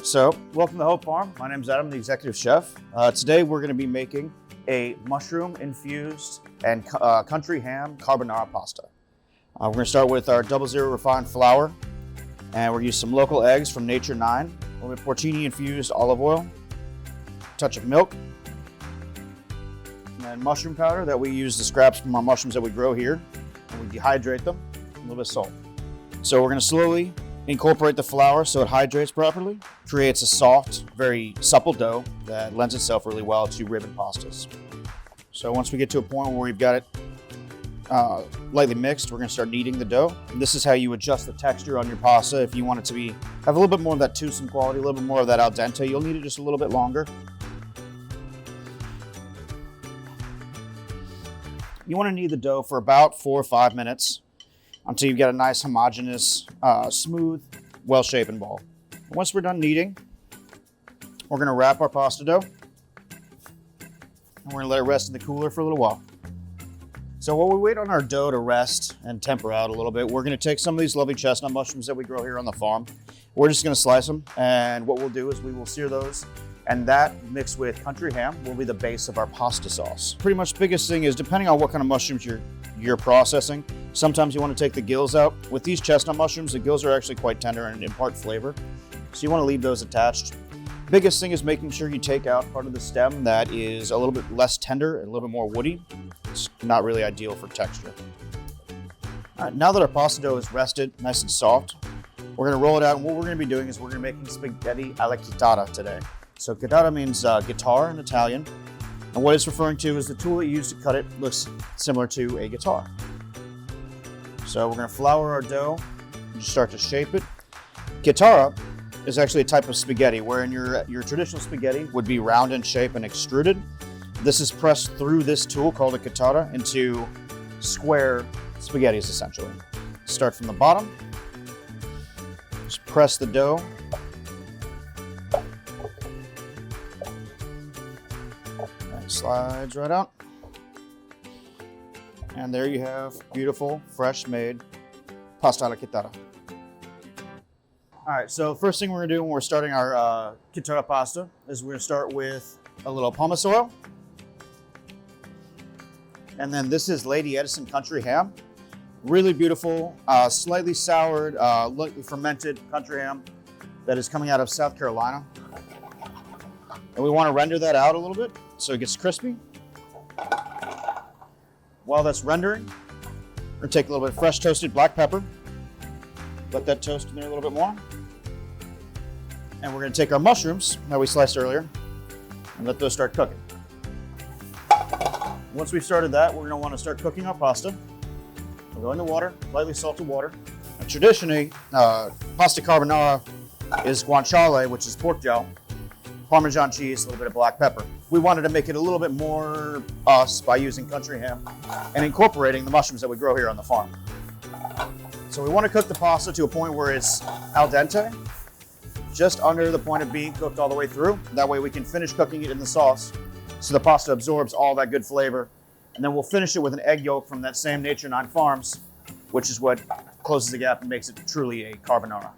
So welcome to Hope Farm. My name is Adam, the executive chef. Today we're going to be making a mushroom-infused and country ham carbonara pasta. We're going to start with our 00 refined flour, and we're going to use some local eggs from Nature 9, a little bit porcini-infused olive oil, a touch of milk, and mushroom powder that we use the scraps from our mushrooms that we grow here, and we dehydrate them, and a little bit of salt. So we're going to slowly incorporate the flour so it hydrates properly, creates a soft, very supple dough that lends itself really well to ribbon pastas. So once we get to a point where we've got it lightly mixed, we're going to start kneading the dough. And this is how you adjust the texture on your pasta. If you want it to have a little bit more of that twosome quality, a little bit more of that al dente, you'll need it just a little bit longer. You want to knead the dough for about 4 or 5 minutes until you've got a nice homogeneous, smooth, well-shapen ball. And once we're done kneading, we're going to wrap our pasta dough and we're going to let it rest in the cooler for a little while. So while we wait on our dough to rest and temper out a little bit, we're going to take some of these lovely chestnut mushrooms that we grow here on the farm. We're just going to slice them, and what we'll do is we will sear those, and that mixed with country ham will be the base of our pasta sauce. Pretty much the biggest thing is, depending on what kind of mushrooms you're processing, sometimes you want to take the gills out. With these chestnut mushrooms, the gills are actually quite tender and impart flavor, so you want to leave those attached. Biggest thing is making sure you take out part of the stem that is a little bit less tender and a little bit more woody. It's not really ideal for texture. All right, now that our pasta dough is rested, nice and soft, we're going to roll it out, and what we're going to be doing is we're going to be making spaghetti alla chitarra today. So chitarra means guitar in Italian, and what it's referring to is the tool that you use to cut it looks similar to a guitar. So we're going to flour our dough and just start to shape it. Chitarra is actually a type of spaghetti, where in your traditional spaghetti would be round in shape and extruded. This is pressed through this tool called a chitarra into square spaghettis, essentially. Start from the bottom, just press the dough. And it slides right out. And there you have beautiful, fresh made pasta alla chitarra. All right, so first thing we're gonna do when we're starting our chitarra pasta is we're gonna start with a little pumice oil. And then this is Lady Edison country ham. Really beautiful, slightly soured, lightly fermented country ham that is coming out of South Carolina. And we wanna render that out a little bit so it gets crispy. While that's rendering, we're gonna take a little bit of fresh toasted black pepper, let that toast in there a little bit more. And we're gonna take our mushrooms that we sliced earlier and let those start cooking. Once we've started that, we're gonna wanna start cooking our pasta. We'll go into water, lightly salted water. And traditionally, pasta carbonara is guanciale, which is pork jowl, Parmesan cheese, a little bit of black pepper. We wanted to make it a little bit more us by using country ham and incorporating the mushrooms that we grow here on the farm. So we want to cook the pasta to a point where it's al dente, just under the point of being cooked all the way through. That way we can finish cooking it in the sauce so the pasta absorbs all that good flavor. And then we'll finish it with an egg yolk from that same Nature 9 farms, which is what closes the gap and makes it truly a carbonara.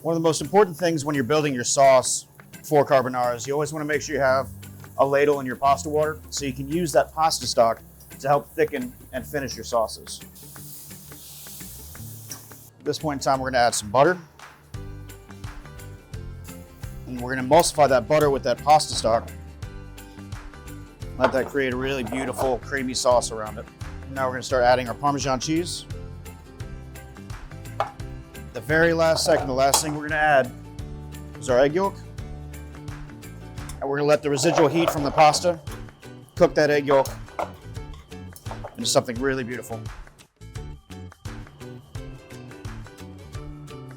One of the most important things when you're building your sauce for carbonaras, you always want to make sure you have a ladle in your pasta water so you can use that pasta stock to help thicken and finish your sauces. At this point in time, we're going to add some butter. And we're going to emulsify that butter with that pasta stock. Let that create a really beautiful creamy sauce around it. Now we're going to start adding our Parmesan cheese. The very last second, the last thing we're going to add is our egg yolk. And we're going to let the residual heat from the pasta cook that egg yolk into something really beautiful.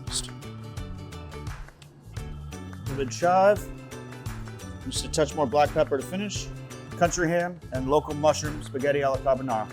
Just a little bit of chive, just a touch more black pepper to finish. Country ham and local mushroom spaghetti alla carbonara.